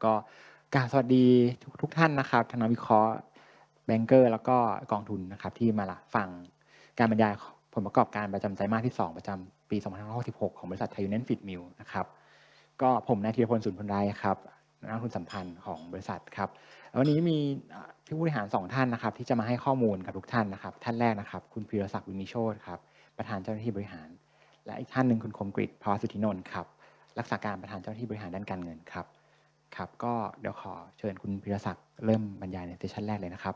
ก็กราบสวัสดีทุกท่านนะครับทั้งนักวิเคราะห์แบงเกอร์แล้วก็กองทุนนะครับที่มารับฟังการบรรยายผลประกอบการประจำไตรมาสที่2ประจำปี2566ของบริษัทไทยยูเนียนฟีดมิลนะครับก็ผมนายธีรพลสุนทรไร้ครับนักทุนสัมพันธ์ของบริษัทครับวันนี้มีผู้บริหาร2ท่านนะครับที่จะมาให้ข้อมูลกับทุกท่านนะครับท่านแรกนะครับคุณพีรศักดิ์วินิโชติครับประธานเจ้าหน้าที่บริหารและอีกท่านหนึ่งคุณคมกฤษภาวสุทธินนท์ครับรักษาการประธานเจ้าหน้าที่บริหารด้านการเงินครับก็เดี๋ยวขอเชิญคุณพีรศักดิ์เริ่มบรรยายในเซสชั่นแรกเลยนะครับ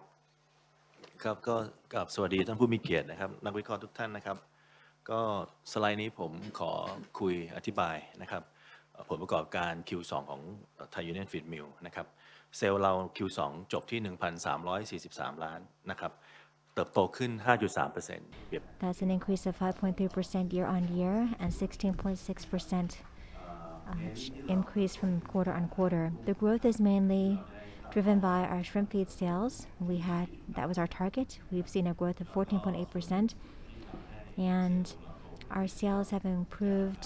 ครับก็กราบสวัสดีท่านผู้มีเกียรตินะครับนักวิเคราะห์ทุกท่านนะครับก็สไลด์นี้ผมขอคุยอธิบายนะครับผลประกอบการ Q2 ของ Thai Union Feedmill นะครับเซลล์เรา Q2 จบที่ 1,343 ล้านนะครับเติบโตขึ้น 5.3% That's an increase of 5.3% year on year and 16.6% increase from quarter on quarter. The growth is mainly driven by our shrimp feed sales. That was our target. We've seen a growth of 14.8%, and our sales have improved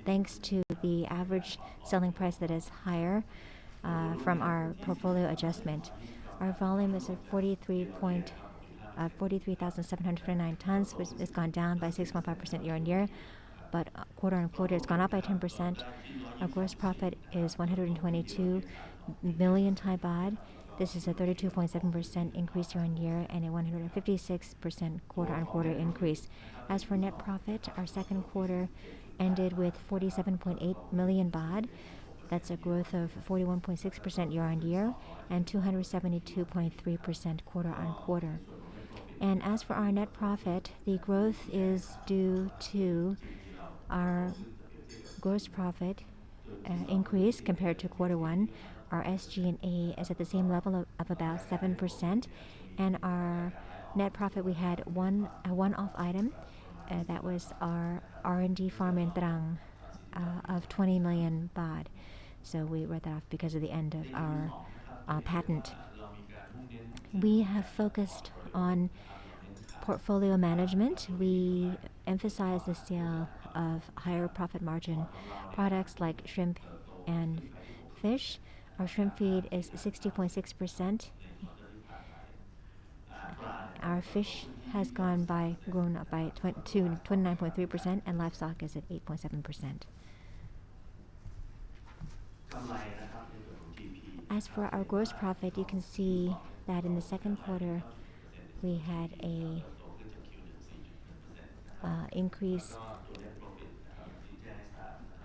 thanks to the average selling price that is higher from our portfolio adjustment. Our volume is at 43,709 tons, which has gone down by 6.5% year on year, but quarter on quarter it's gone up by 10%. Our gross profit is 122 million Thai baht. This is a 32.7% increase year on year and a 156% quarter on quarter increase. As for net profit, our second quarter ended with 47.8 million baht. That's a growth of 41.6% year on year and 272.3% quarter on quarter. And as for our net profit, the growth is due to our gross profit increase compared to quarter one. Our SG&A is at the same level of about 7%, and our net profit, we had a one-off item that was our R&D farm in Trang of 20 million baht. So we wrote that off because of the end of our patent. We have focused on portfolio management. We emphasize the sale of higher profit margin products like shrimp and fish. Our shrimp feed is 60.6%. Our fish has grown up to 29.3%, and livestock is at 8.7%. As for our gross profit, you can see that in the second quarter we had a increase.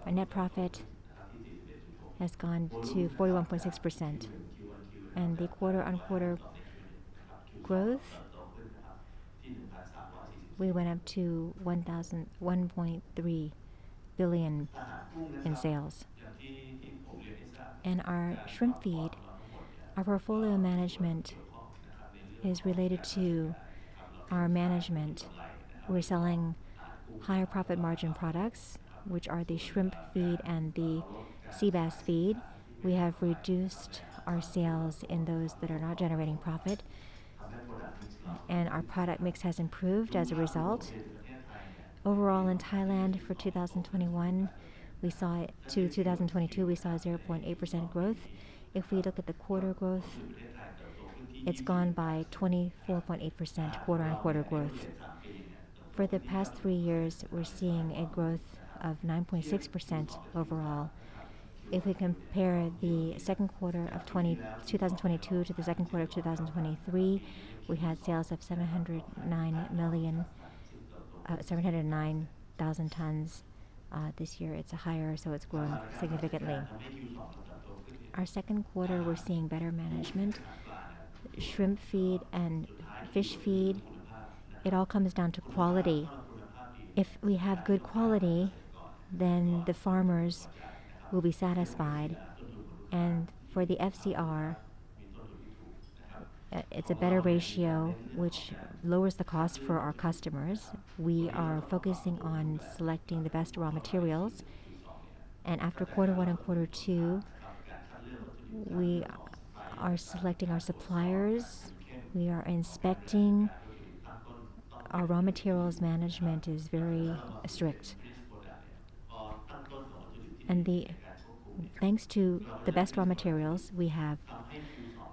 Our net profit has gone to 41.6%, and the quarter-on-quarter growth, we went up to 1.3 billion in sales. And our shrimp feed, our portfolio management is related to our management. We're selling higher profit margin products, which are the shrimp feed and the sea bass feed. We have reduced our sales in those that are not generating profit, and our product mix has improved as a result. Overall in Thailand for 2021, we saw to 2022 we saw 0.8% growth. If we look at the quarter growth, it's gone by 24.8% quarter-on-quarter growth. For the past 3 years, we're seeing a growth of 9.6% overall. If we compare the second quarter of 2022 to the second quarter of 2023, we had sales of 709,000 tons. This year it's higher, so it's grown significantly. Our second quarter, we're seeing better management. Shrimp feed and fish feed, it all comes down to quality. If we have good quality, then the farmers will be satisfied. And for the FCR, it's a better ratio, which lowers the cost for our customers. We are focusing on selecting the best raw materials. And after quarter one and quarter two, we are selecting our suppliers. We are inspecting. Our raw materials management is very strict. And thanks to the best raw materials, we have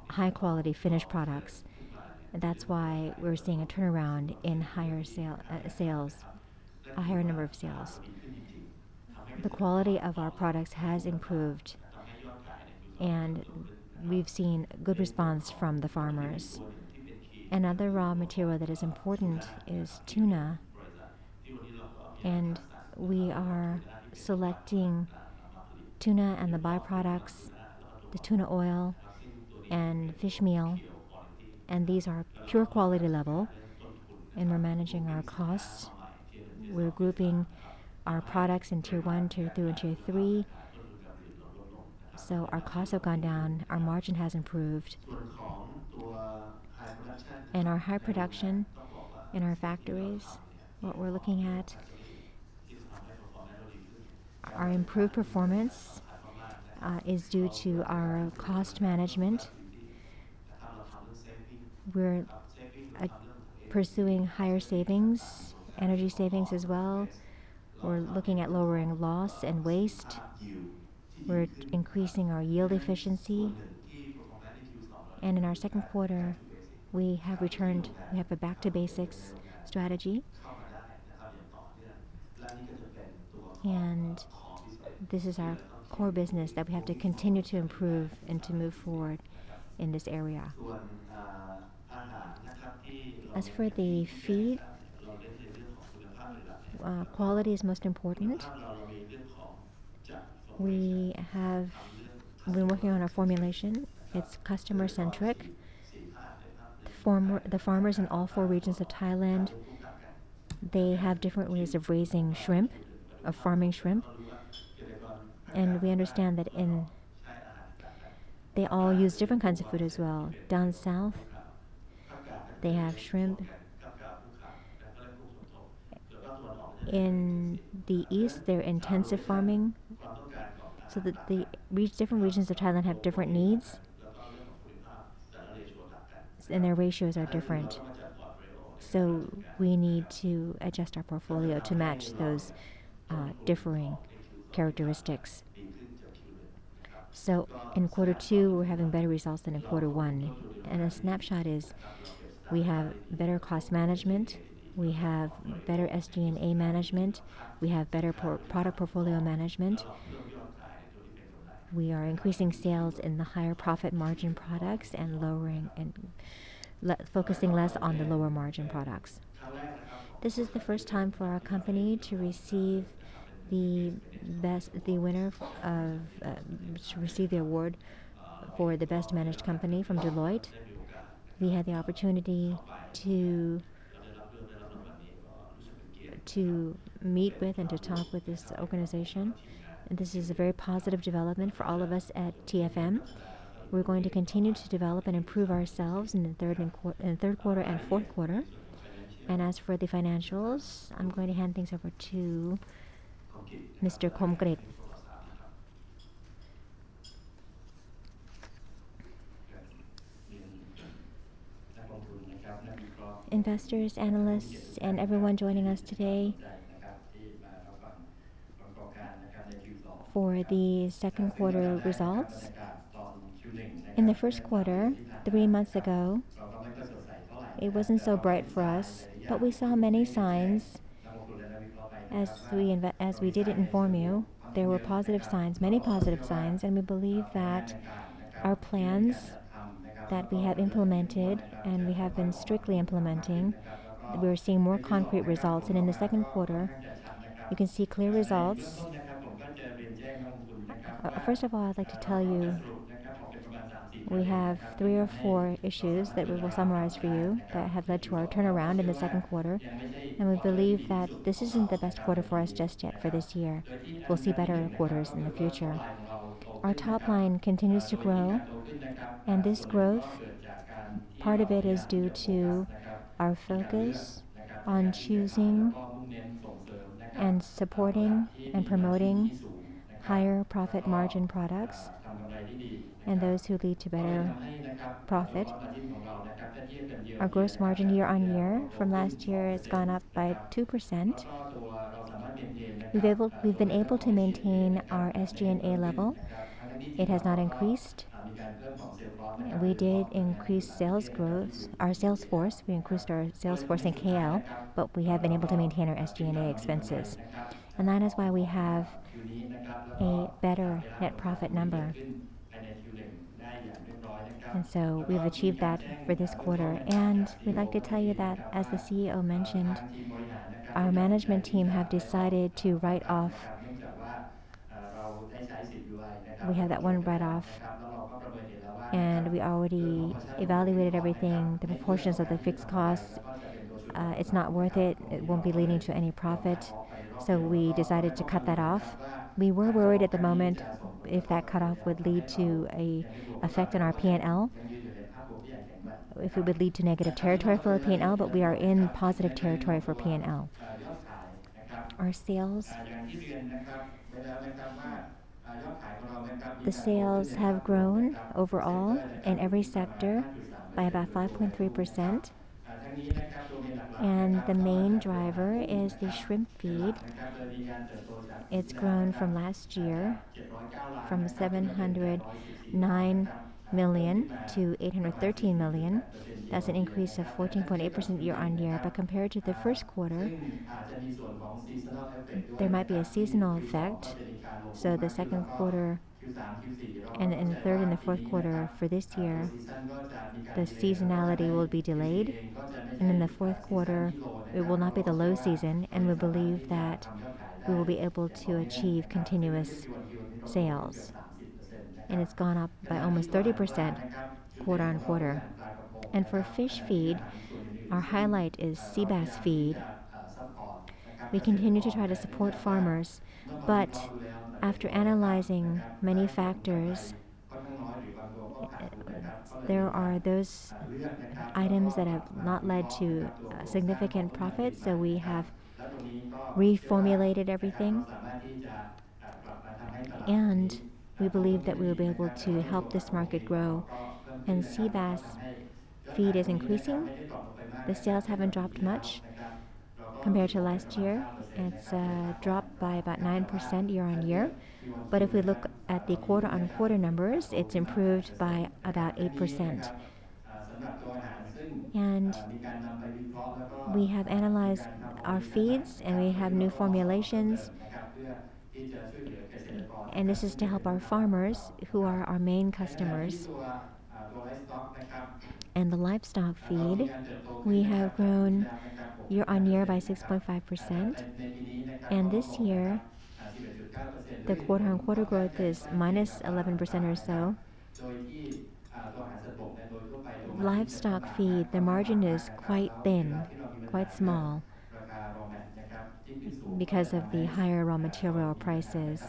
high quality finished products. And that's why we're seeing a turnaround in sales, a higher number of sales. The quality of our products has improved, and we've seen good response from the farmers. Another raw material that is important is tuna, and we are selecting tuna and the byproducts, the tuna oil and fish meal, and these are pure quality level, and we're managing our costs. We're grouping our products in tier 1, tier 2, and tier 3. So our costs have gone down, our margin has improved, and our high production in our factories, what we're looking at, our improved performance is due to our cost management. We're pursuing higher savings, energy savings as well. We're looking at lowering loss and waste. We're increasing our yield efficiency. And in our second quarter, we have a back to basics strategy. And this is our core business that we have to continue to improve and to move forward in this area. As for the feed, quality is most important. We have been working on our formulation. It's customer-centric. The farmers in all 4 regions of Thailand, they have different ways of raising shrimp, of farming shrimp. And we understand that they all use different kinds of food as well. Down south, they have shrimp. In the east, they're intensive farming. So that the different regions of Thailand have different needs, and their ratios are different. So we need to adjust our portfolio to match those differing characteristics. So in quarter 2, we're having better results than in quarter 1. And a snapshot is we have better cost management, we have better SG&A management, we have better product portfolio management. We are increasing sales in the higher profit margin products and lowering and focusing less on the lower margin products. This is the first time for our company to receive the award for the best managed company from Deloitte. We had the opportunity to meet with and to talk with this organization. And this is a very positive development for all of us at TFM. We're going to continue to develop and improve ourselves in the third quarter and fourth quarter. And as for the financials, I'm going to hand things over to Mr. Komgret. Investors, analysts, and everyone joining us today for the second quarter results. In the first quarter, 3 months ago, it wasn't so bright for us, but we saw many signs. As we did inform you, there were positive signs, many positive signs, and we believe that our plans that we have implemented and we have been strictly implementing, we're seeing more concrete results. And in the second quarter, you can see clear results. First of all, I'd like to tell you we have 3 or 4 issues that we will summarize for you that have led to our turnaround in the second quarter. And we believe that this isn't the best quarter for us just yet for this year. We'll see better quarters in the future. Our top line continues to grow, and this growth, part of it is due to our focus on choosing and supporting and promoting higher profit margin products and those who lead to better profit. Our gross margin year on year from last year has gone up by 2%. We've been able to maintain our SG&A level, it has not increased. We did increase sales growth, our sales force. We increased our sales force in KL, but we have been able to maintain our SG&A expenses. And that is why we have a better net profit number. And so we've achieved that for this quarter. And we'd like to tell you that, as the CEO mentioned, our management team have decided to write off. We have that one write-off, and we already evaluated everything, the proportions of the fixed costs. It's not worth it. It won't be leading to any profit. So we decided to cut that off. We were worried at the moment if that cutoff would lead to an effect on our P&L, if it would lead to negative territory for our P&L, but we are in positive territory for P&L. Our sales, the sales have grown overall in every sector by about 5.3%. And the main driver is the shrimp feed. It's grown from last year from 709 million to 813 million. That's an increase of 14.8% year-on-year. But compared to the first quarter, there might be a seasonal effect. So the second quarter and in the third and the fourth quarter for this year, the seasonality will be delayed. And in the fourth quarter, it will not be the low season, and we believe that we will be able to achieve continuous sales. And it's gone up by almost 30% quarter-on-quarter. And for fish feed, our highlight is sea bass feed. We continue to try to support farmers, but after analyzing many factors, there are those items that have not led to significant profits, so we have reformulated everything. And we believe that we will be able to help this market grow. And sea bass feed is increasing. The sales haven't dropped much compared to last year. It's dropped by about 9% year-on-year. But if we look at the quarter-on-quarter numbers, it's improved by about 8%. And we have analyzed our feeds, and we have new formulations. And this is to help our farmers, who are our main customers. And the livestock feed, we have grown year-on-year by 6.5%. And this year, the quarter-on-quarter growth is minus 11% or so. Livestock feed, the margin is quite thin, quite small, because of the higher raw material prices.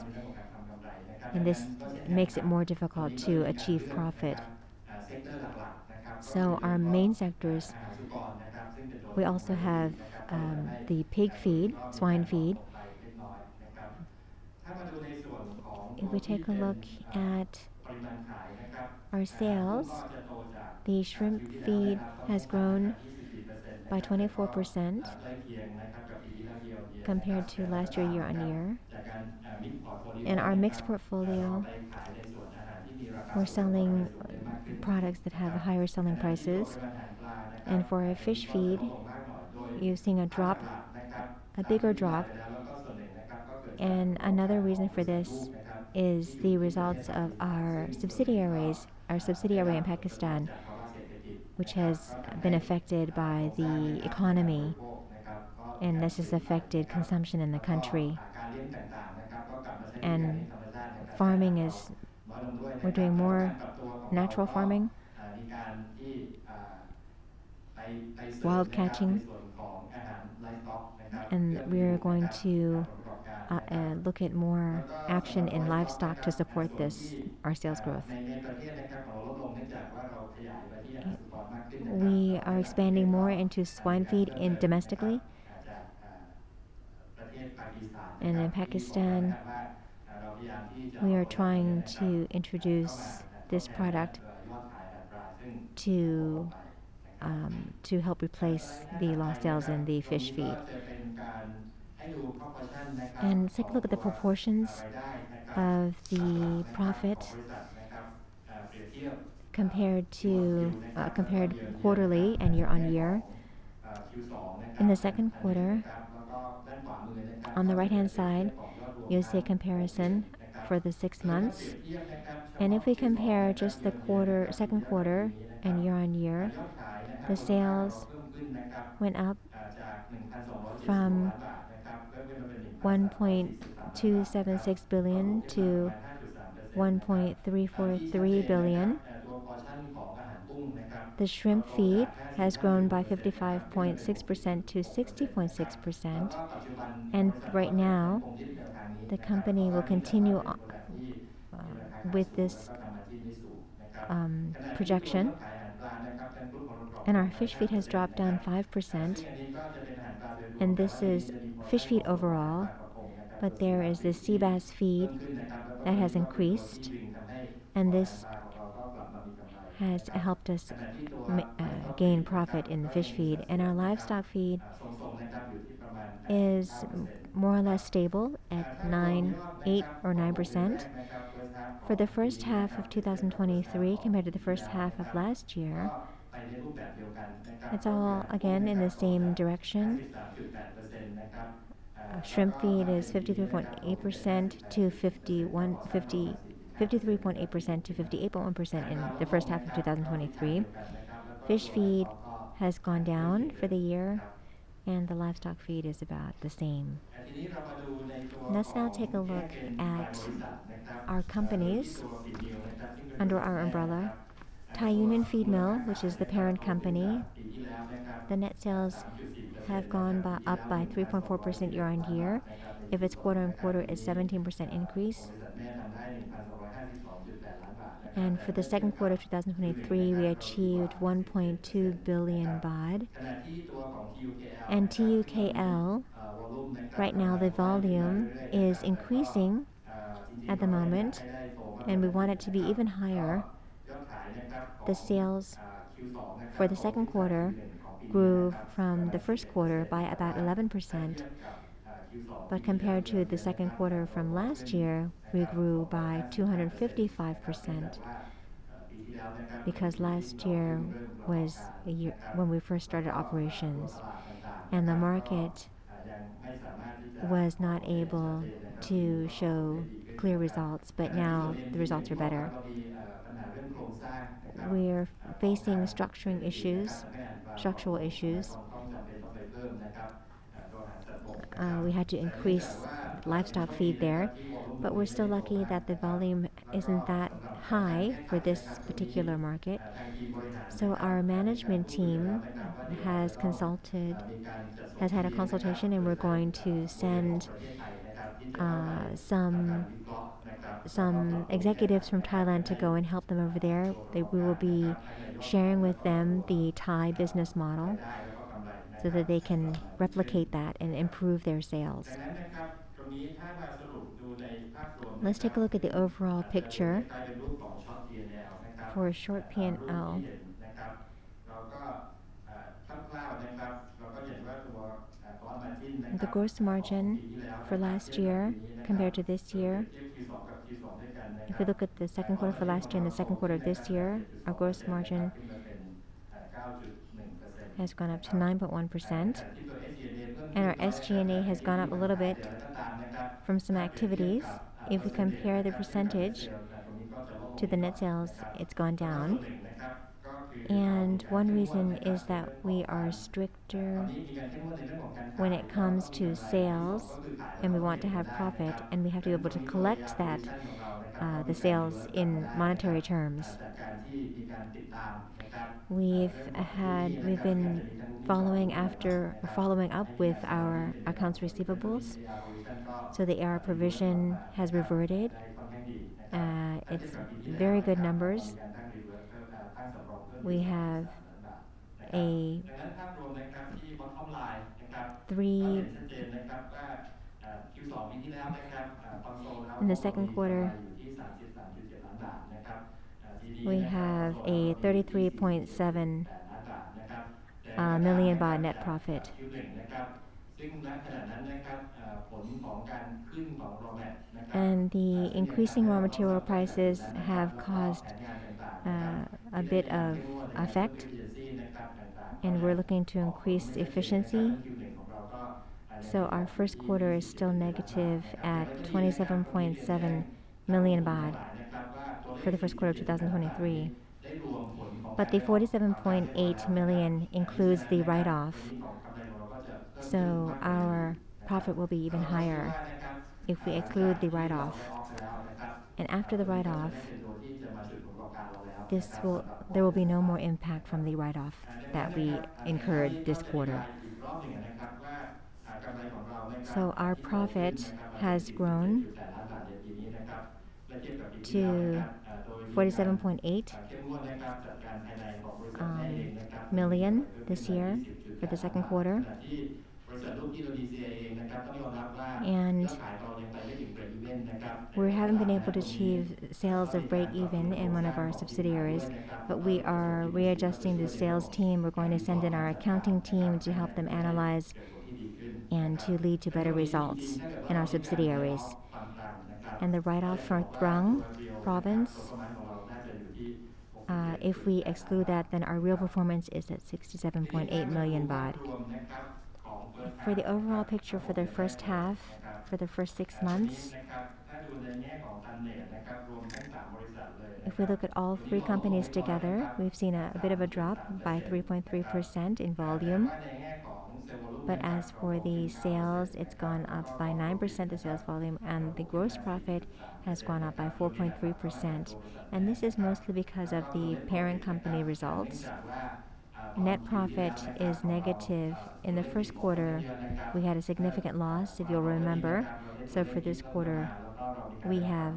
And this makes it more difficult to achieve profit. So our main sectors, we also have the pig feed, swine feed. If we take a look at our sales, the shrimp feed has grown by 24% compared to last year, year-on-year. In our mixed portfolio, we're selling products that have higher selling prices. And for our fish feed, you're seeing a drop, a bigger drop. And another reason for this is the results of our subsidiary in Pakistan, which has been affected by the economy, and this has affected consumption in the country. And farming is, we're doing more natural farming, wild catching, and we're going to look at more action in livestock to support this, our sales growth. We are expanding more into swine feed domestically. And in Pakistan, we are trying to introduce this product to help replace the lost sales in the fish feed. And let's take a look at the proportions. of the profit compared quarterly and year-on-year. In the second quarter, on the right-hand side, you'll see a comparison for the 6 months. And if we compare just the second quarter and year-on-year, the sales went up from 1.276 billion to 1.343 billion. The shrimp feed has grown by 55.6% to 60.6%. And right now, the company will continue with this projection. And our fish feed has dropped down 5%. And this is fish feed overall. But there is the sea bass feed that has increased. And this has helped us gain profit in the fish feed. And our livestock feed is more or less stable at 8 or 9%. For the first half of 2023 compared to the first half of last year, it's all again in the same direction. Shrimp feed is 53.8% to 53.8% to 58.1% in the first half of 2023. Fish feed has gone down for the year, and the livestock feed is about the same. Let's now take a look at our companies under our umbrella. Thai Union Feedmill, which is the parent company, the net sales have gone up by 3.4% year-on-year. If it's quarter-on-quarter, it's 17% increase. And for the second quarter of 2023, we achieved 1.2 billion baht. And TUKL, right now the volume is increasing at the moment, and we want it to be even higher. The sales for the second quarter grew from the first quarter by about 11%. But compared to the second quarter from last year, we grew by 255%. Because last year was a year when we first started operations, and the market was not able to show clear results, but now the results are better. We're facing structural issues. We had to increase livestock feed there, but we're still lucky that the volume isn't that high for this particular market. So our management team has had a consultation, and we're going to send some executives from Thailand to go and help them over there. We will be sharing with them the Thai business model so that they can replicate that and improve their sales. Let's take a look at the overall picture for a short P&L. The gross margin for last year compared to this year, if we look at the second quarter for last year and the second quarter of this year, our gross margin has gone up to 9.1%. And our SG&A has gone up a little bit from some activities. If we compare the percentage to the net sales, it's gone down. And one reason is that we are stricter when it comes to sales, and we want to have profit, and we have to be able to collect that, the sales in monetary terms. We've been following up with our accounts receivables, so the AR provision has reverted. It's very good numbers. We have a 3 in the second quarter. We have a 33.7 million baht net profit. And the increasing raw material prices have caused a bit of effect, and we're looking to increase efficiency. So our first quarter is still negative at 27.7 million baht for the first quarter of 2023. But the 47.8 million includes the write-off. So our profit will be even higher if we exclude the write-off. And after the write-off, there will be no more impact from the write-off that we incurred this quarter. So our profit has grown to 47.8 million this year for the second quarter. And we haven't been able to achieve sales of break even in one of our subsidiaries, but we are readjusting the sales team. We're going to send in our accounting team to help them analyze and to lead to better results in our subsidiaries. And the write-off for Trang province, if we exclude that, then our real performance is at 67.8 million baht. For the overall picture for the first half, for the first 6 months, if we look at all 3 companies together, we've seen a bit of a drop by 3.3% in volume. But as for the sales, it's gone up by 9%, the sales volume, and the gross profit has gone up by 4.3%. And this is mostly because of the parent company results. Net profit is negative. In the first quarter, we had a significant loss, if you'll remember. So for this quarter, we have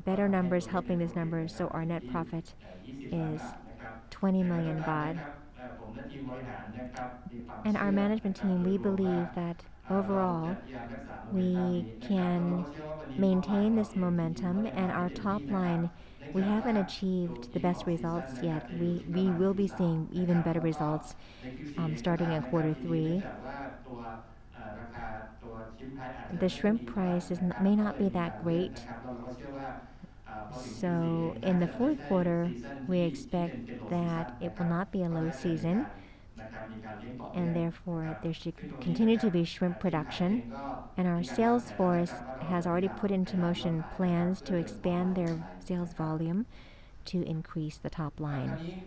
better numbers helping this number. So our net profit is 20 million baht. And our management team, we believe that overall, we can maintain this momentum, and our top line, we haven't achieved the best results yet. We will be seeing even better results starting in quarter 3. The shrimp price may not be that great. So in the fourth quarter, we expect that it will not be a low season, and therefore there should continue to be shrimp production. And our sales force has already put into motion plans to expand their sales volume to increase the top line.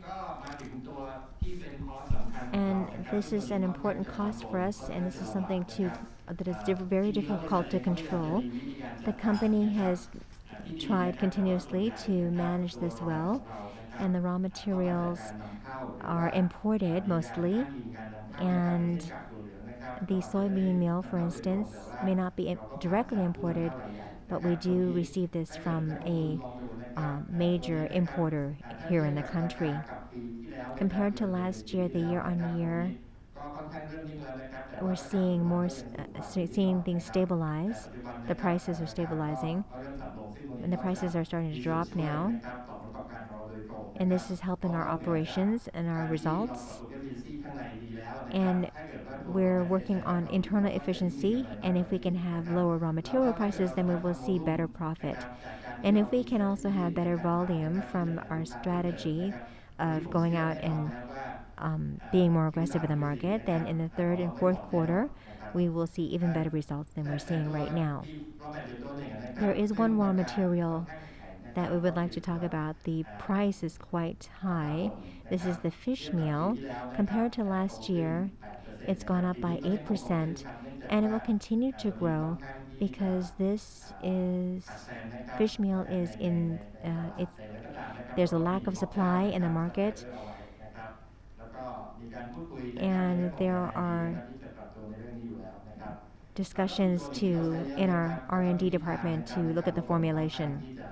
And this is an important cost for us, and this is something that is very difficult to control. The company has tried continuously to manage this well, and the raw materials are imported mostly. And the soybean meal, for instance, may not be directly imported, but we do receive this from a major importer here in the country. Compared to last year, the year-on-year, we're seeing things stabilize. The prices are stabilizing, and the prices are starting to drop now. And this is helping our operations and our results. And we're working on internal efficiency, and if we can have lower raw material prices, then we will see better profit. And if we can also have better volume from our strategy of going out and being more aggressive in the market, then in the third and fourth quarter, we will see even better results than we're seeing right now. There is one raw material that we would like to talk about. The price is quite high. This is the fish meal. Compared to last year, it's gone up by 8%, and it will continue to grow because fish meal is there's a lack of supply in the market, and there are discussions in our R&D department to look at the formulation.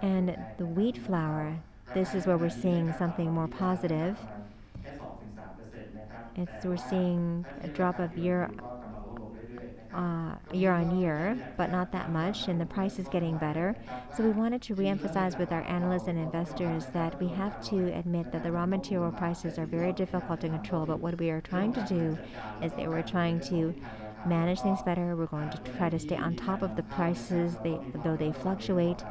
And the wheat flour, this is where we're seeing something more positive. We're seeing a drop of year on year, but not that much, and the price is getting better. So we wanted to reemphasize with our analysts and investors that we have to admit that the raw material prices are very difficult to control, but what we are trying to do is that we're trying to manage things better. We're going to try to stay on top of the prices, though they fluctuate.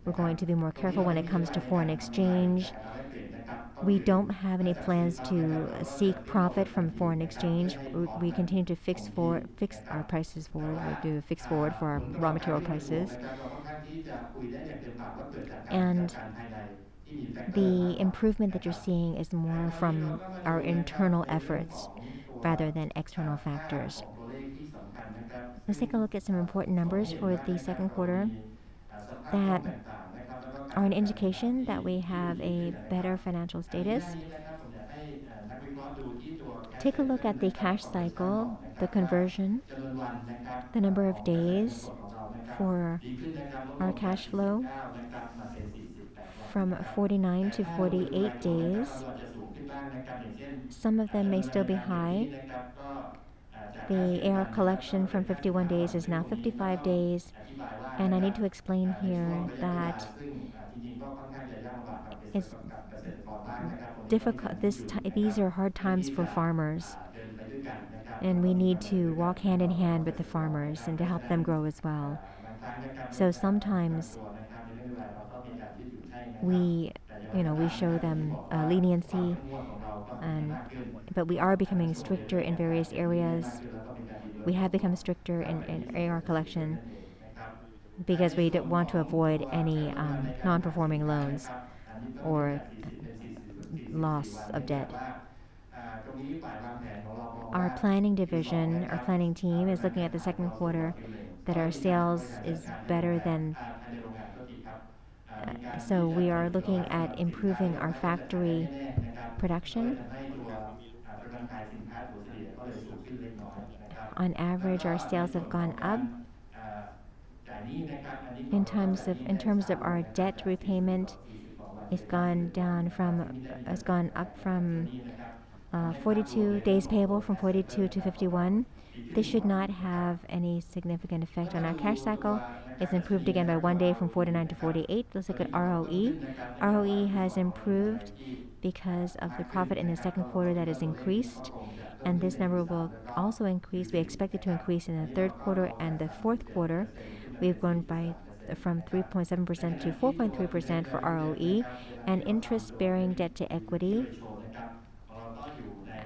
We're going to be more careful when it comes to foreign exchange. We don't have any plans to seek profit from foreign exchange. We continue to fix our prices forward, or do a fix forward for our raw material prices. And the improvement that you're seeing is more from our internal efforts rather than external factors. Let's take a look at some important numbers for the second quarter that are an indication that we have a better financial status. Take a look at the cash cycle, the conversion, the number of days for our cash flow from 49 to 48 days. Some of them may still be high. The AR collection from 51 days is now 55 days. And I need to explain here that it's difficult. These are hard times for farmers. And we need to walk hand in hand with the farmers and to help them grow as well. So sometimes we show them leniency, but we are becoming stricter in various areas. We have become stricter in AR collection because we don't want to avoid any non-performing loans or loss of debt. Our planning division, our planning team is looking at the second quarter that our sales is better than. So we are looking at improving our factory production. On average, our sales have gone up. In terms of our debt repayment, it's gone up from 42 days payable from 42 to 51. This should not have any significant effect on our cash cycle. It's improved again by 1 day from 49 to 48. Let's look at ROE. ROE has improved because of the profit in the second quarter that has increased, and this number will also increase. We expect it to increase in the third quarter and the fourth quarter. We've grown from 3.7% to 4.3% for ROE, and interest-bearing debt to equity.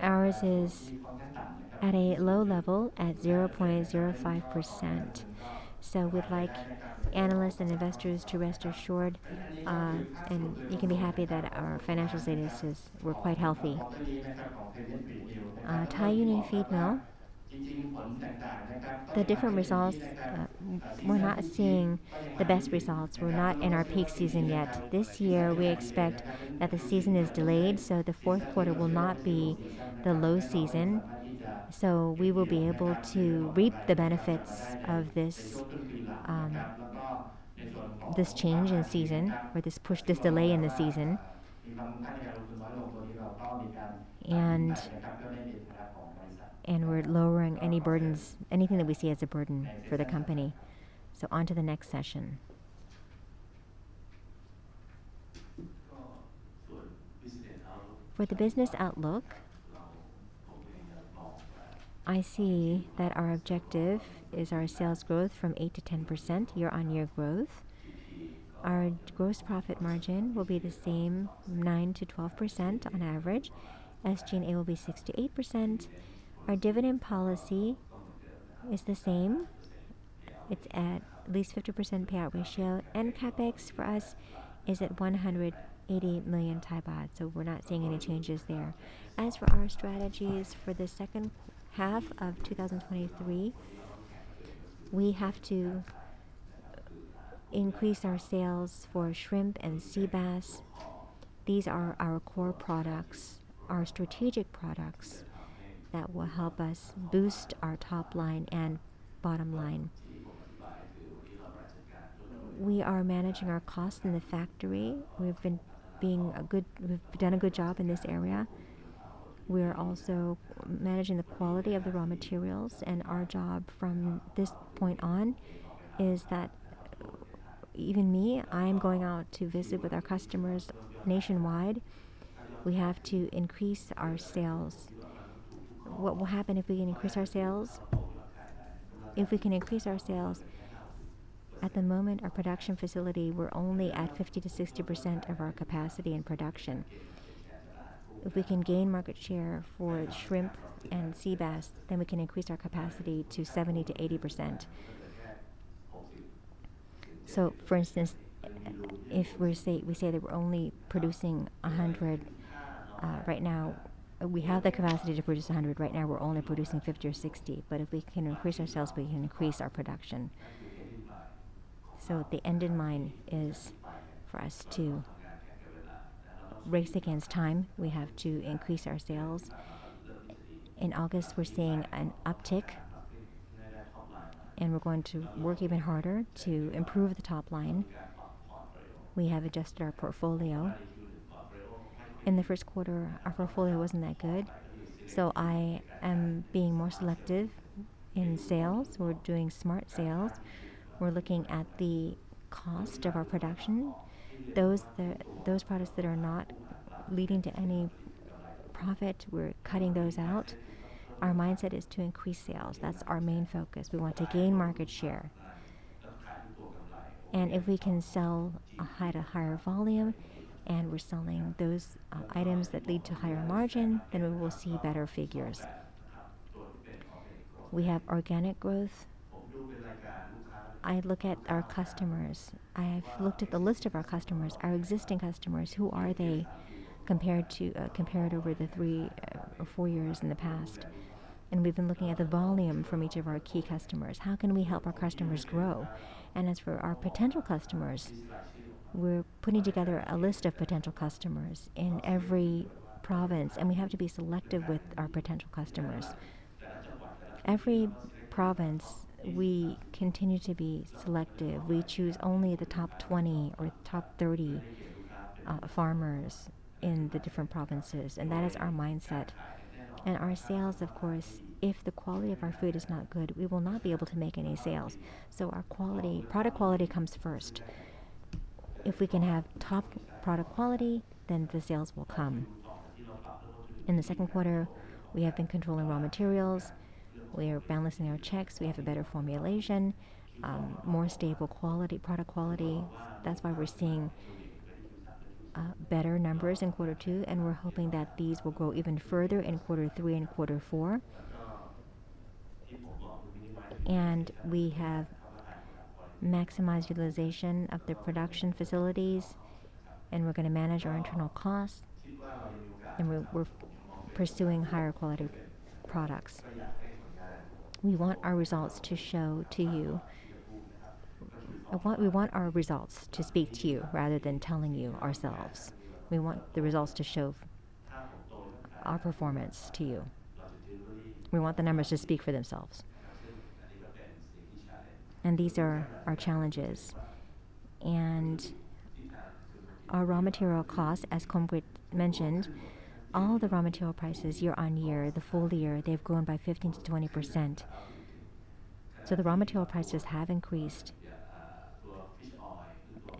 Ours is at a low level at 0.05%. So we'd like analysts and investors to rest assured, and you can be happy that our financial status we're quite healthy. Thai Union Feedmill, the different results, we're not seeing the best results. We're not in our peak season yet. This year, we expect that the season is delayed, so the fourth quarter will not be the low season. So we will be able to reap the benefits of this change in season, or this delay in the season. And we're lowering any burdens, anything that we see as a burden for the company. So on to the next session. For the business outlook, I see that our objective is our sales growth from 8 to 10% year-on-year growth. Our gross profit margin will be the same, 9 to 12% on average. SG&A will be 6 to 8%. Our dividend policy is the same. It's at least 50% payout ratio, and capex for us is at 180 million Thai baht. So we're not seeing any changes there. As for our strategies for the second half of 2023, we have to increase our sales for shrimp and sea bass. These are our core products, our strategic products that will help us boost our top line and bottom line. We are managing our costs in the factory. We've done a good job in this area. We're also managing the quality of the raw materials, and our job from this point on is that even me, I'm going out to visit with our customers nationwide. We have to increase our sales. What will happen if we can increase our sales? If we can increase our sales, at the moment, our production facility, we're only at 50 to 60% of our capacity in production. If we can gain market share for shrimp and sea bass, then we can increase our capacity to 70 to 80%. So, for instance, if we say that we're only producing 100 right now, we have the capacity to produce 100. Right now, we're only producing 50 or 60. But if we can increase our sales, we can increase our production. So the end in mind is for us to race against time. We have to increase our sales. In August, we're seeing an uptick, and we're going to work even harder to improve the top line. We have adjusted our portfolio. In the first quarter, our portfolio wasn't that good, so I am being more selective in sales. We're doing smart sales. We're looking at the cost of our production. Those products that are not leading to any profit, we're cutting those out. Our mindset is to increase sales. That's our main focus. We want to gain market share. And if we can sell at a higher volume, and we're selling those items that lead to higher margin, then we will see better figures. We have organic growth. I look at our customers. I've looked at the list of our customers, our existing customers. Who are they compared over the 3 or 4 years in the past? And we've been looking at the volume from each of our key customers. How can we help our customers grow? And as for our potential customers, we're putting together a list of potential customers in every province, and we have to be selective with our potential customers. Every province, we continue to be selective. We choose only the top 20 or top 30 farmers in the different provinces, and that is our mindset. And our sales, of course, if the quality of our food is not good, we will not be able to make any sales. So our product quality comes first. If we can have top product quality, then the sales will come. In the second quarter, we have been controlling raw materials. We are balancing our checks. We have a better formulation, more stable product quality. That's why we're seeing better numbers in quarter 2, and we're hoping that these will grow even further in quarter 3 and quarter 4. And we have maximized utilization of the production facilities, and we're going to manage our internal costs, and we're pursuing higher quality products. We want our results to show to you. We want our results to speak to you rather than telling you ourselves. We want the results to show our performance to you. We want the numbers to speak for themselves. And these are our challenges. And our raw material costs, as Komgrit mentioned, all the raw material prices year on year, the full year, they've grown by 15 to 20%. So the raw material prices have increased.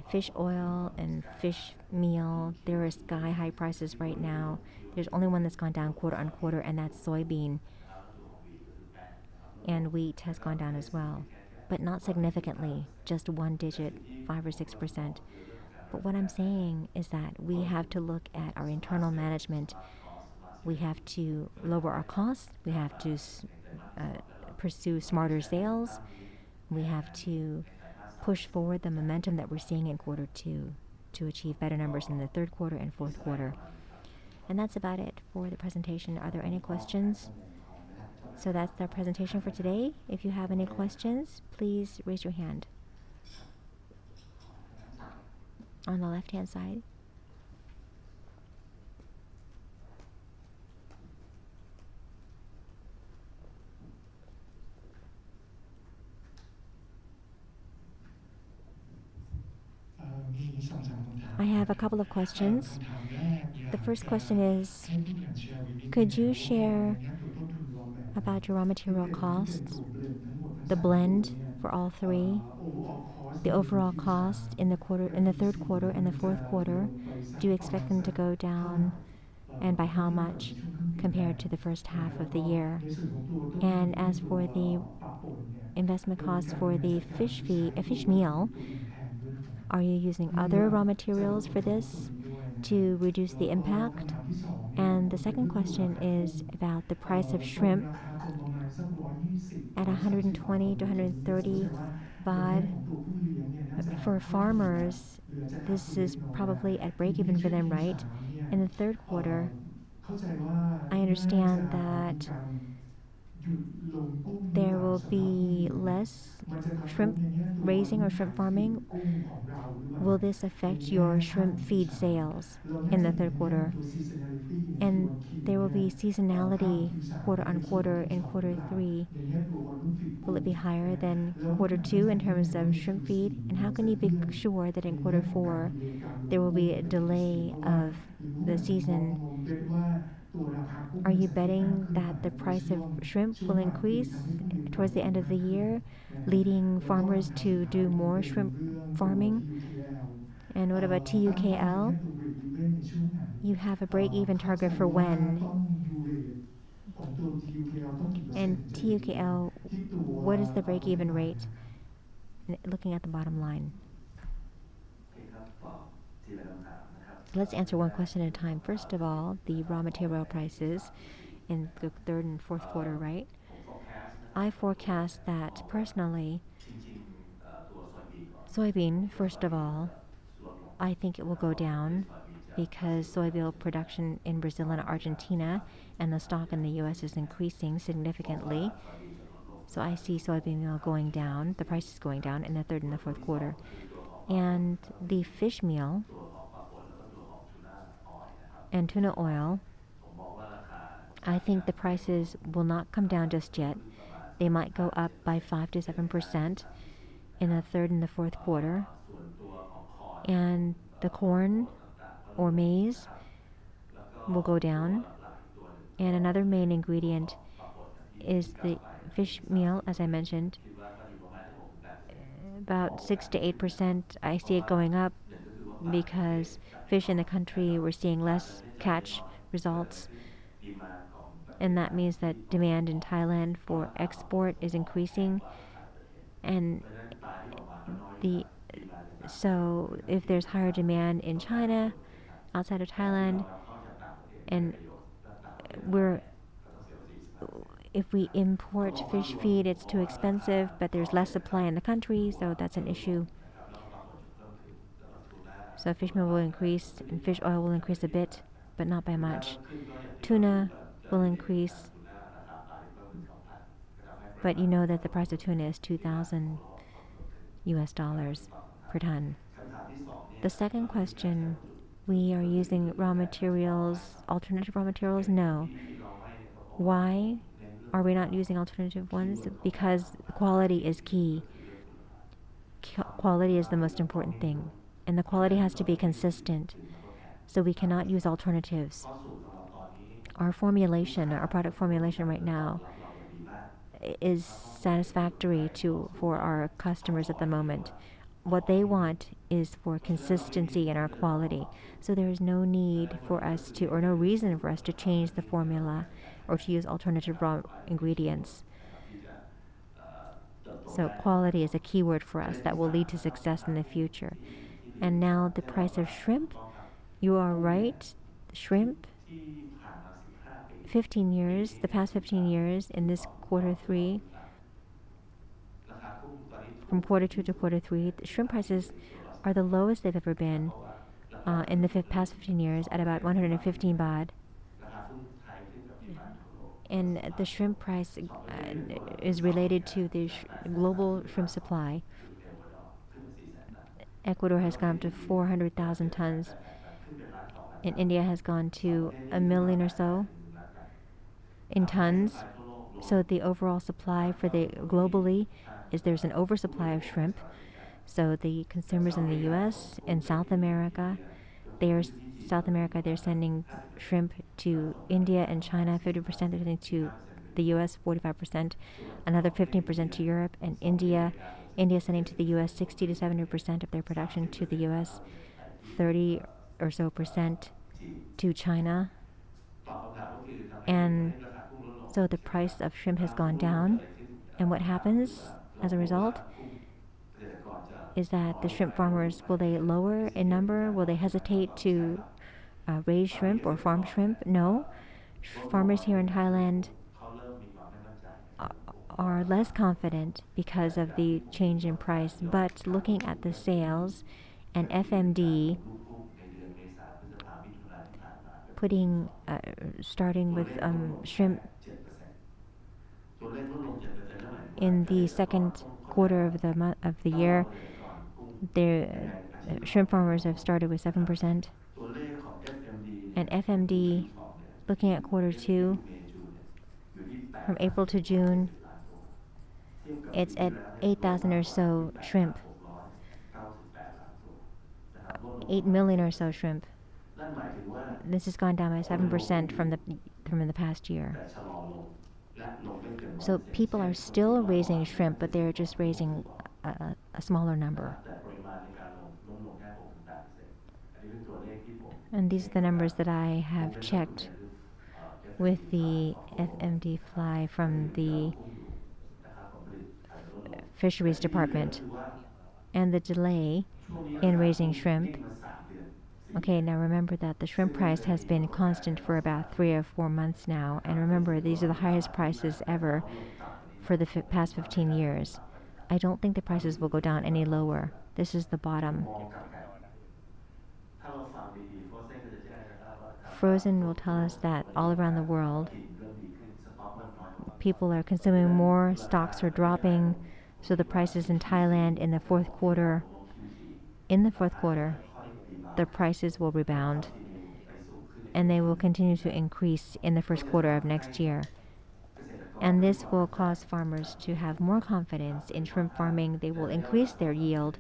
Fish oil and fish meal, there are sky-high prices right now. There's only one that's gone down quarter on quarter, and that's soybean. And wheat has gone down as well, but not significantly, just one digit, 5 or 6%. But what I'm saying is that we have to look at our internal management. We have to lower our costs. We have to pursue smarter sales. We have to push forward the momentum that we're seeing in quarter 2 to achieve better numbers in the third quarter and fourth quarter. And that's about it for the presentation. Are there any questions? So that's the presentation for today. If you have any questions, please raise your hand. On the left-hand side. I have a couple of questions. The first question is, Could you share about your raw material costs, the blend for all three, the overall cost in the third quarter and the fourth quarter? Do you expect them to go down, and by how much compared to the first half of the year? And as for the investment costs for the fish meal, are you using other raw materials for this to reduce the impact? And the second question is about the price of shrimp at 120 to 130 baht. For farmers, this is probably at break even for them, right? In the third quarter, I understand that there will be less shrimp raising or shrimp farming. Will this affect your shrimp feed sales in the third quarter? And there will be seasonality quarter on quarter in quarter three. Will it be higher than quarter two in terms of shrimp feed? And how can you be sure that in quarter four there will be a delay of the season? Are you betting that the price of shrimp will increase towards the end of the year, leading farmers to do more shrimp farming? And what about TUKL? You have a break-even target for when? And TUKL, what is the break-even rate? Looking at the bottom line. So let's answer one question at a time. First of all, the raw material prices in the third and fourth quarter, right? I forecast that personally, soybean, first of all, I think it will go down because soybean production in Brazil and Argentina and the stock in the US is increasing significantly. So I see soybean meal going down, the price is going down in the third and the fourth quarter. And the fish meal and tuna oil, I think the prices will not come down just yet. They might go up by 5 to 7% in the third and the fourth quarter. And the corn or maize will go down. And another main ingredient is the fish meal, as I mentioned. About 6 to 8%, I see it going up because fish in the country, we're seeing less catch results. And that means that demand in Thailand for export is increasing. And so if there's higher demand in China, outside of Thailand, and if we import fish feed, it's too expensive, but there's less supply in the country, so that's an issue. So fish meal will increase, and fish oil will increase a bit, but not by much. Tuna will increase, but you know that the price of tuna is $2,000 per ton. The second question, we are using raw materials, alternative raw materials? No. Why are we not using alternative ones? Because quality is key. Quality is the most important thing, and the quality has to be consistent, so we cannot use alternatives. Our product formulation right now is satisfactory for our customers at the moment. What they want is for consistency in our quality. So there is no need for us to, or no reason for us to change the formula or to use alternative raw ingredients. So quality is a key word for us that will lead to success in the future. And now the price of shrimp, you are right. Shrimp, 15 years, the past 15 years in this quarter three, from quarter two to quarter three, the shrimp prices are the lowest they've ever been in the past 15 years at about 115 baht. And the shrimp price is related to the global shrimp supply. Ecuador has gone up to 400,000 tons. And India has gone to 1 million or so in tons. So the overall supply for globally is there's an oversupply of shrimp. So the consumers in the US and South America, South America, they're sending shrimp to India and China, 50% they're sending to the US, 45%, another 15% to Europe, and India sending to the US 60 to 70% of their production to the US, 30 or so percent to China. And so the price of shrimp has gone down. And what happens as a result is that the shrimp farmers, will they lower in number? Will they hesitate to raise shrimp or farm shrimp? No. Farmers here in Thailand are less confident because of the change in price. But looking at the sales and FMD starting with shrimp in the second quarter of the year, their shrimp farmers have started with 7%. And FMD, looking at quarter two, from April to June, it's at 8,000 or so shrimp, 8 million or so shrimp. This has gone down by 7% from the past year. So people are still raising shrimp, but they're just raising a smaller number. And these are the numbers that I have checked with the FMD fly from the fisheries department. And the delay in raising shrimp. Okay, now remember that the shrimp price has been constant for about 3 or 4 months now. And remember, these are the highest prices ever for the past 15 years. I don't think the prices will go down any lower. This is the bottom. Frozen will tell us that all around the world, people are consuming more, stocks are dropping, so the prices in Thailand in the fourth quarter, the prices will rebound, and they will continue to increase in the first quarter of next year. And this will cause farmers to have more confidence in shrimp farming. They will increase their yield.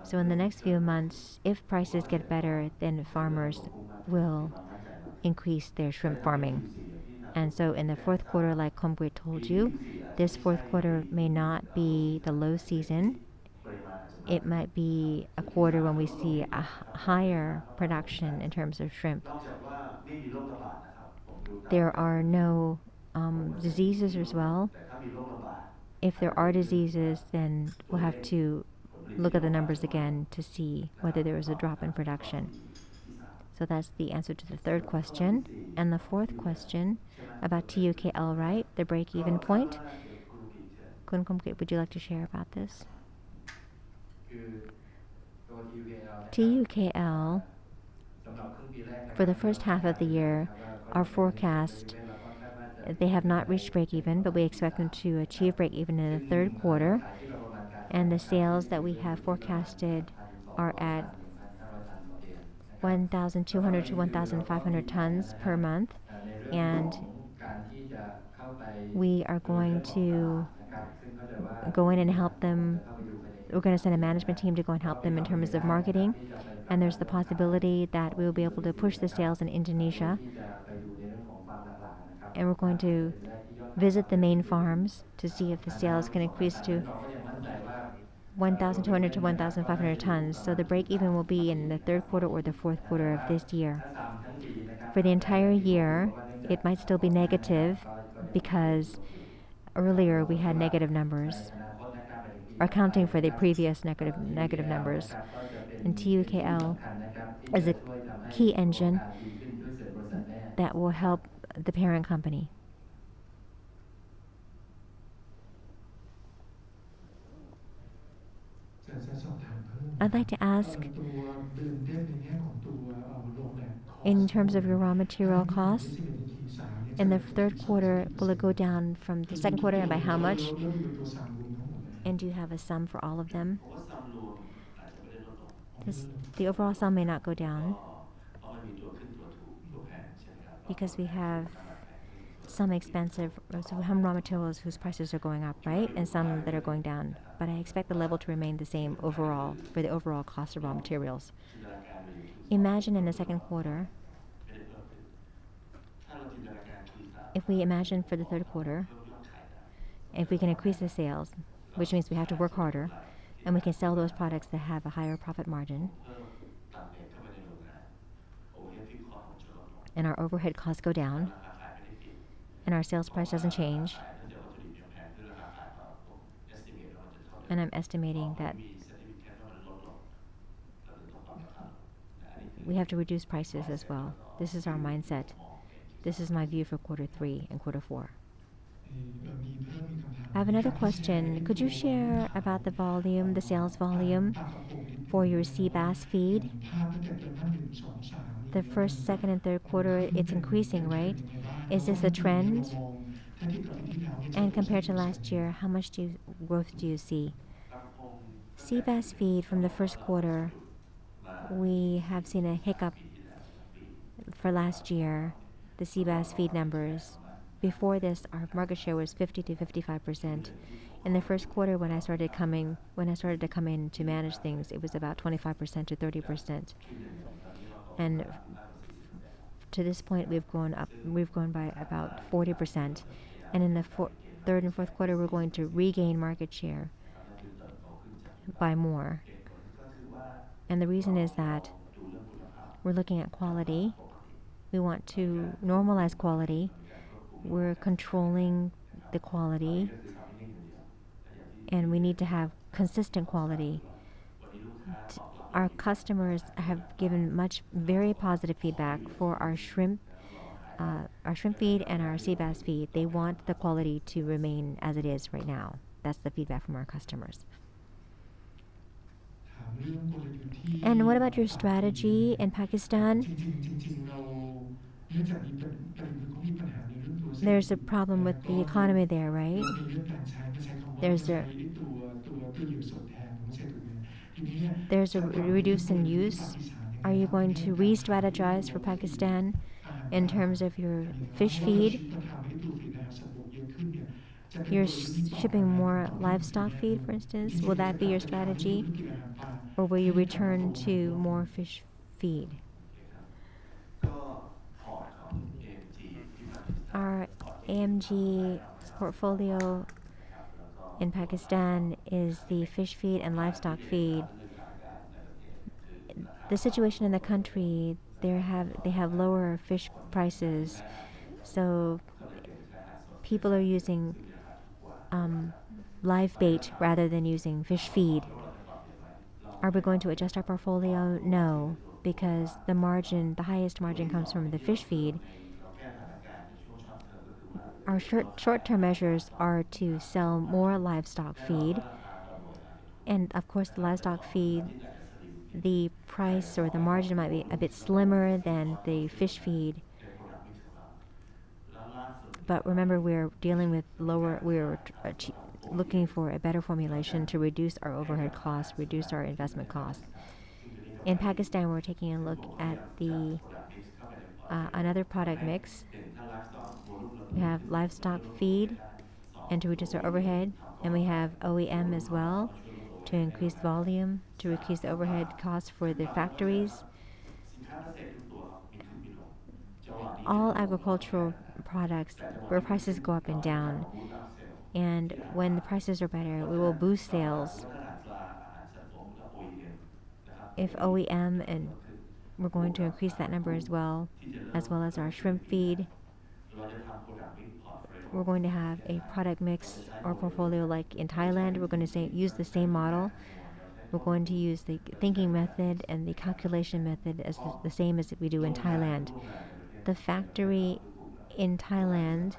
So in the next few months, if prices get better, then farmers will increase their shrimp farming. And so in the fourth quarter, like Komgui told you, this fourth quarter may not be the low season. It might be a quarter when we see a higher production in terms of shrimp. There are no diseases as well. If there are diseases, then we'll have to look at the numbers again to see whether there was a drop in production. So that's the answer to the third question. And the fourth question about TUKL, right? The break-even point. Kun Komgui, would you like to share about this? TUKL, for the first half of the year, our forecast, they have not reached break-even, but we expect them to achieve break-even in the third quarter. And the sales that we have forecasted are at 1,200 to 1,500 tons per month. And we are going to go in and help them. We're going to send a management team to go and help them in terms of marketing. And there's the possibility that we will be able to push the sales in Indonesia. And we're going to visit the main farms to see if the sales can increase to 1,200 to 1,500 tons. So the break-even will be in the third quarter or the fourth quarter of this year. For the entire year, it might still be negative because earlier we had negative numbers, accounting for the previous negative numbers. And TUKL is a key engine that will help the parent company. I'd like to ask, in terms of your raw material costs, in the third quarter, will it go down from the second quarter, and by how much? And do you have a sum for all of them? The overall sum may not go down because we have some expensive, some raw materials whose prices are going up, right? And some that are going down. But I expect the level to remain the same overall for the overall cost of raw materials. Imagine in the second quarter, if we imagine for the third quarter, if we can increase the sales, which means we have to work harder, and we can sell those products that have a higher profit margin, and our overhead costs go down, and our sales price doesn't change, and I'm estimating that we have to reduce prices as well. This is our mindset. This is my view for quarter 3 and quarter 4. I have another question. Could you share about the volume, the sales volume for your sea bass feed? The first, second, and third quarter, it's increasing, right? Is this a trend? And compared to last year, how much growth do you see? Sea bass feed from the first quarter, we have seen a hiccup for last year, the sea bass feed numbers. Before this, our market share was 50 to 55%. In the first quarter, when I started to come in to manage things, it was about 25% to 30%. And to this point, we've grown by about 40%. And in the third and fourth quarter, we're going to regain market share by more. And the reason is that we're looking at quality. We want to normalize quality. We're controlling the quality, and we need to have consistent quality. Our customers have given very positive feedback for our shrimp feed and our sea bass feed. They want the quality to remain as it is right now. That's the feedback from our customers. And what about your strategy in Pakistan? There's a problem with the economy there, right? There's a reduce in use. Are you going to re-strategize for Pakistan in terms of your fish feed? You're shipping more livestock feed, for instance. Will that be your strategy? Or will you return to more fish feed? Our AMG portfolio in Pakistan is the fish feed and livestock feed. The situation in the country, they have lower fish prices, so people are using live bait rather than using fish feed. Are we going to adjust our portfolio? No, because the highest margin comes from the fish feed. Our short-term measures are to sell more livestock feed. And of course, the livestock feed, the price or the margin might be a bit slimmer than the fish feed. But remember, we're looking for a better formulation to reduce our overhead costs, reduce our investment costs. In Pakistan, we're taking a look at another product mix. We have livestock feed and to reduce our overhead, and we have OEM as well to increase volume, to reduce the overhead costs for the factories. All agricultural products, where prices go up and down, and when the prices are better, we will boost sales. If OEM, and we're going to increase that number as well as our shrimp feed. We're going to have a product mix or portfolio like in Thailand. We're going to use the same model. We're going to use the thinking method and the calculation method as the same as we do in Thailand. The factory in Thailand,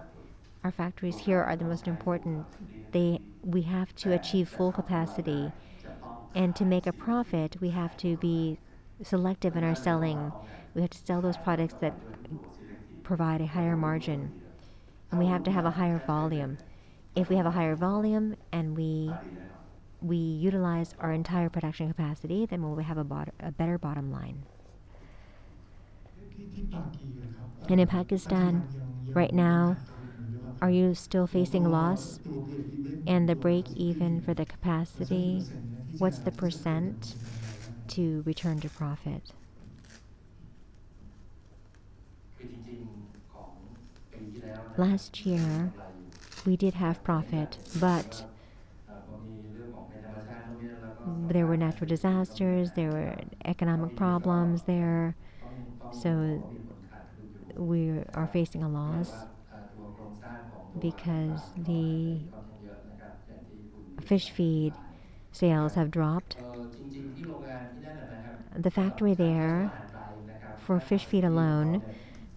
our factories here are the most important. We have to achieve full capacity, and to make a profit, we have to be selective in our selling. We have to sell those products that provide a higher margin, and we have to have a higher volume. If we have a higher volume and we utilize our entire production capacity, then we'll have a better bottom line. And in Pakistan, right now, Are you still facing loss? And the break even for the capacity, what's the percent to return to profit? คือจริงๆของปีที่แล้วนะครับ Last year, กำไรอยู่ we did have profit, but พอมีเรื่องของภัยธรรมชาติโน่นนี่นั่นแล้วก็ there were natural disasters, there were economic problems there, ต้อง so บอกว่ามีผลขาดทุนอยู่ we are facing a แต่ loss ว่าตัวโครงสร้างของตัว because ก็ the ค่อนข้างเยอะนะครับอย่างที่คุณ fish feed sales have dropped. จริงๆที่โรงงานที่นั่นนะครับ The factory there, อาหารปลาเองนะครับ for fish feed alone,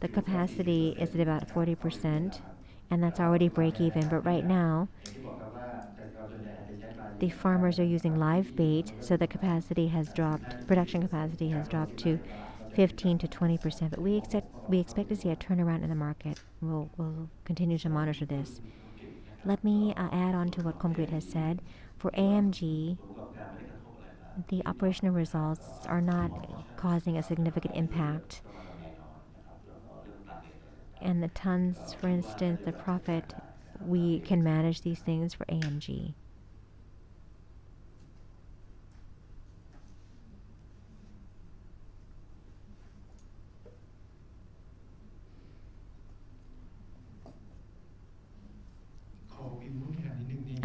the capacity is at about 40%, and that's already break even. But right now, อย่างที่บอกครับว่าเกษตรกรส่วนใหญ่อาจจะใช้ปลา the farmers are using live bait, so the capacity has dropped, production capacity has dropped to 15 to 20%. But we expect to see a turnaround in the market. We'll continue to monitor this. Let me add on to what Komgrit has said. For AMG, the operational results are not causing a significant impact. And the tons, for instance, the profit, we can manage these things for AMG. ขอวินผู้บริหารนิดนึงเนี่ย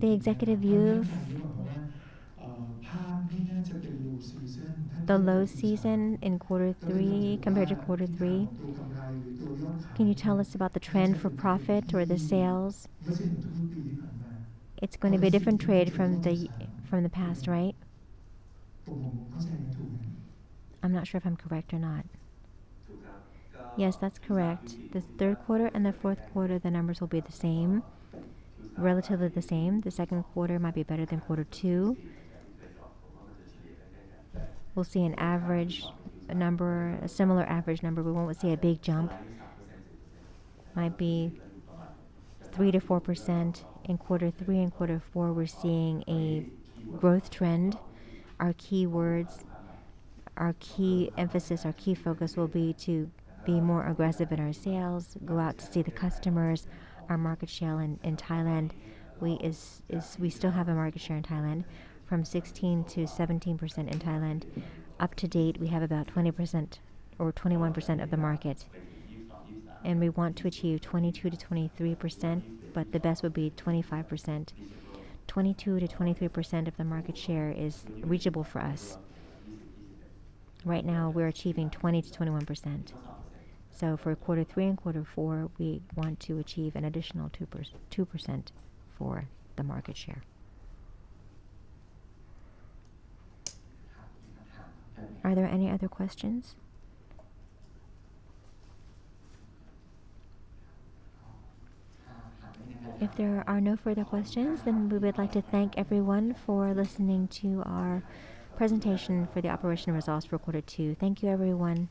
The executive view, ที่บอกว่าภาพนี่น่าจะเป็น low season ท่าน the low season in quarter 3 compared to quarter 3. ตัวกำไรหรือตัวยอดขาย Can you tell us about the trend for profit or the sales? เปอร์เซ็นต์ของทุกๆปีที่ผ่านมา It's going to be a different trade from the past, right? ผมเข้าใจยังถูกไหม I'm not sure if I'm correct or not. Yes, that's correct. The third quarter and the fourth quarter, the numbers will be the same, relatively the same. The second quarter might be better than quarter 2. We'll see an average number, a similar average number. We won't see a big jump. Might be 3 to 4%. In quarter 3 and quarter 4, we're seeing a growth trend. Our keywords, our key emphasis, our key focus will be to be more aggressive in our sales, go out to see the customers. Our market share in Thailand, we still have a market share in Thailand from 16 to 17% in Thailand. Up to date, we have about 20% or 21% of the market. And we want to achieve 22 to 23%, but the best would be 25%. 22 to 23% of the market share is reachable for us. Right now, we're achieving 20 to 21%. So for quarter 3 and quarter 4, we want to achieve an additional 2% for the market share. Are there any other questions? If there are no further questions, then we would like to thank everyone for listening to our presentation for the operational results for quarter 2. Thank you, everyone.